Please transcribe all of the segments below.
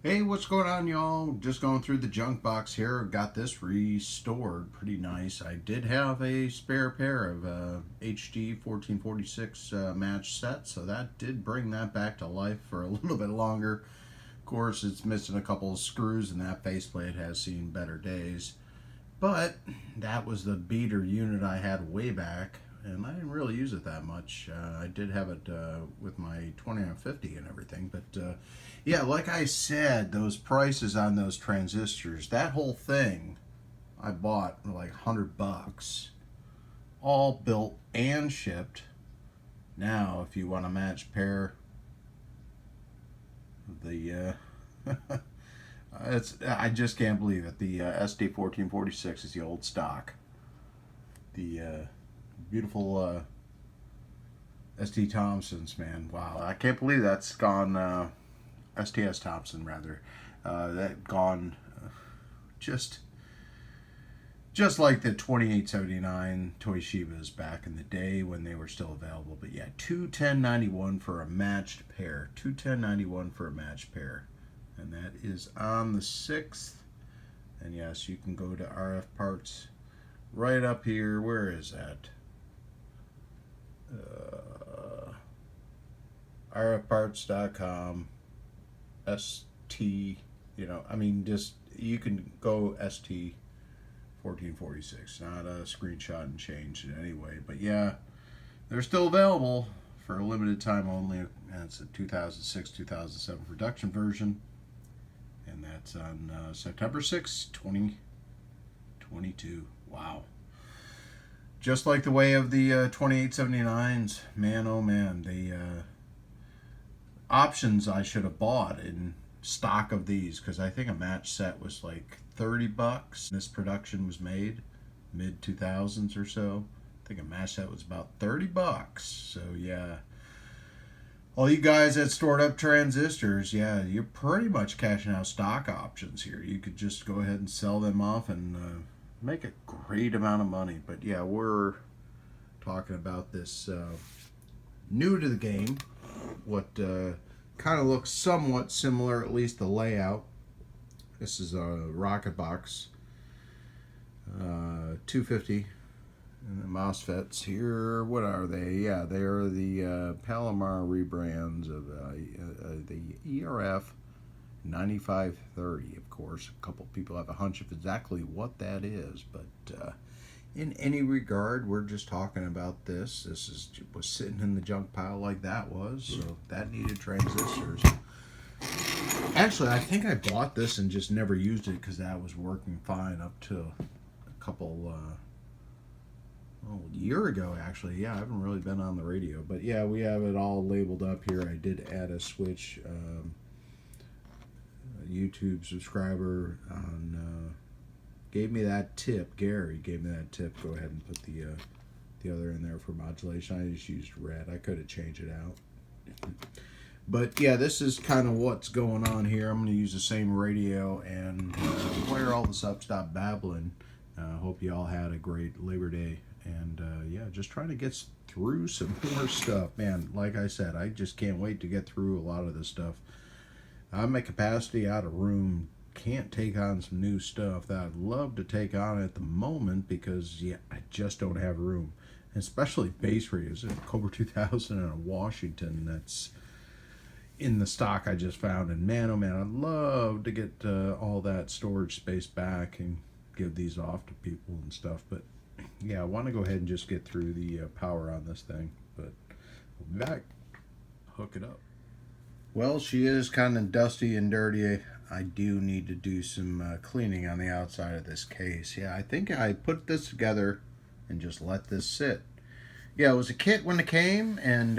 Hey, what's going on, y'all? Just going through the junk box here. Got this restored. Pretty nice. I did have a spare pair of HD1446 match sets, so that did bring that back to life for a little bit longer. Of course, it's missing a couple of screws, and that faceplate has seen better days. But that was the beater unit I had way back, and I didn't really use it that much. I did have it with my 2950 and everything, but yeah, like I said, those prices on those transistors, that whole thing I bought for like $100, all built and shipped. Now, if you want a match pair, the I just can't believe it. The SD1446 is the old stock. The beautiful ST Thompsons, man. Wow, I can't believe that's gone. STS Thompson, rather. That gone just like the 2879 Toshibas back in the day when they were still available. But yeah, $210.91 for a matched pair. $210.91 for a matched pair. And that is on the 6th. And yes, you can go to RF Parts right up here. Where is that? RFparts.com. ST, just you can go ST 1446, not a screenshot and change in any way. But yeah, they're still available for a limited time only, and it's a 2006 2007 production version, and that's on September 6, 2022. Wow. Just like the way of the 2879s, man, oh man, the options I should have bought in stock of these, because I think a match set was like $30. This production was made mid 2000s or so. I think a match set was about $30. So yeah, all you guys that stored up transistors, yeah, you're pretty much cashing out stock options here. You could just go ahead and sell them off and make a great amount of money. But yeah, we're talking about this new to the game, what kind of looks somewhat similar, at least the layout. This is a RocketBox 250, and the MOSFETs here, what are they? Yeah, they are the Palomar rebrands of the ERF 9530. Of course, a couple people have a hunch of exactly what that is, but in any regard, we're just talking about this. This was sitting in the junk pile like that was, so that needed transistors. Actually, I think I bought this and just never used it because that was working fine up to a couple, a year ago, actually. Yeah, I haven't really been on the radio, but yeah, we have it all labeled up here. I did add a switch, a YouTube subscriber on gave me that tip. Gary gave me that tip. Go ahead and put the other in there for modulation. I just used red. I could have changed it out. But yeah, this is kind of what's going on here. I'm going to use the same radio and wire all this up, stop babbling. Hope you all had a great Labor Day. And yeah, just trying to get through some more stuff. Man, like I said, I just can't wait to get through a lot of this stuff. I'm at capacity out of room. Can't take on some new stuff that I'd love to take on at the moment because yeah, I just don't have room, especially bass radios. A Cobra 2000 and a Washington that's in the stock I just found, and man, oh man, I'd love to get all that storage space back and give these off to people and stuff. But yeah, I want to go ahead and just get through the power on this thing. But we'll be back. Hook it up. Well, she is kind of dusty and dirty. I do need to do some cleaning on the outside of this case. Yeah, I think I put this together and just let this sit. Yeah, it was a kit when it came, and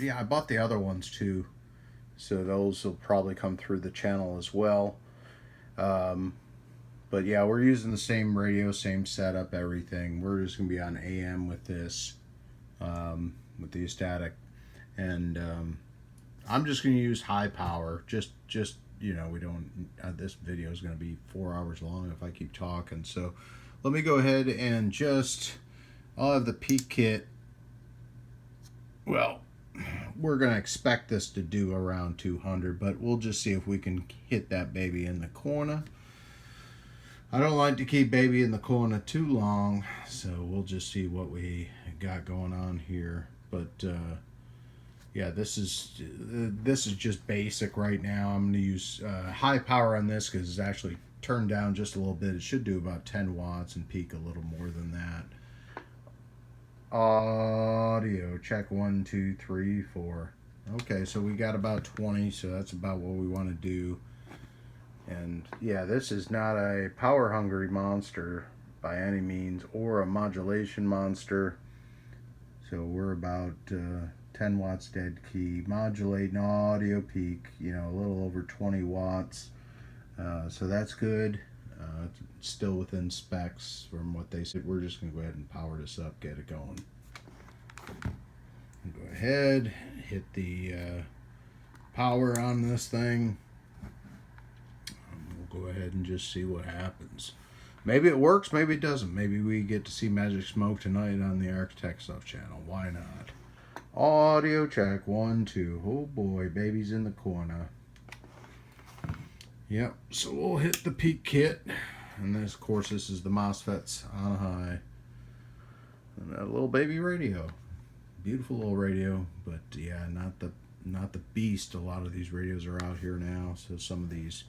yeah, I bought the other ones too. So those will probably come through the channel as well. But yeah, we're using the same radio, same setup, everything. We're just going to be on AM with this, with the static. And I'm just going to use high power, just we don't, this video is going to be 4 hours long if I keep talking. So let me go ahead and I'll have the peak kit. Well, we're going to expect this to do around 200, but we'll just see if we can hit that baby in the corner. I don't like to keep baby in the corner too long, so we'll just see what we got going on here. But yeah, this is just basic right now. I'm going to use high power on this because it's actually turned down just a little bit. It should do about 10 watts and peak a little more than that. Audio check 1 2 3 4. Okay, so we got about 20, so that's about what we want to do. And yeah, this is not a power hungry monster by any means, or a modulation monster. So we're about 10 watts dead key, modulating audio peak, you know, a little over 20 watts. So that's good. It's still within specs from what they said. We're just going to go ahead and power this up, get it going. Go ahead, hit the power on this thing. We'll go ahead and just see what happens. Maybe it works, maybe it doesn't. Maybe we get to see magic smoke tonight on the Architect Stuff channel. Why not? Audio check 1 2. Oh boy, baby's in the corner. Yep, so we'll hit the peak kit. And this, of course, this is the MOSFETs on high. And that little baby radio. Beautiful little radio, but yeah, not the beast a lot of these radios are out here now. So some of these.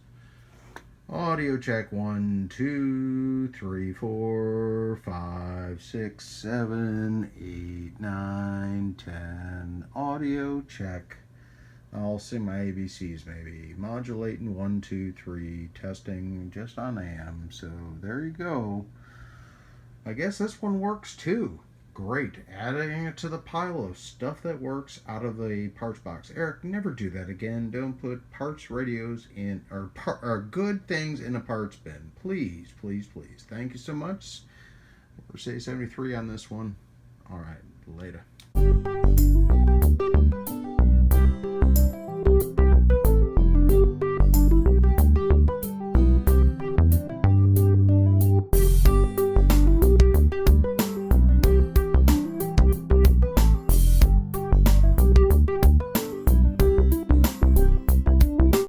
Audio check 1 2 3 4 5 6 7 8 9 10. Audio check. I'll sing my ABCs maybe. Modulating 1 2 3. Testing just on AM. So there you go. I guess this one works too. Great. Adding it to the pile of stuff that works out of the parts box. Eric, never do that again. Don't put parts radios in, or good things in a parts bin. Please, please, please. Thank you so much. We're say 73 on this one. All right. Later.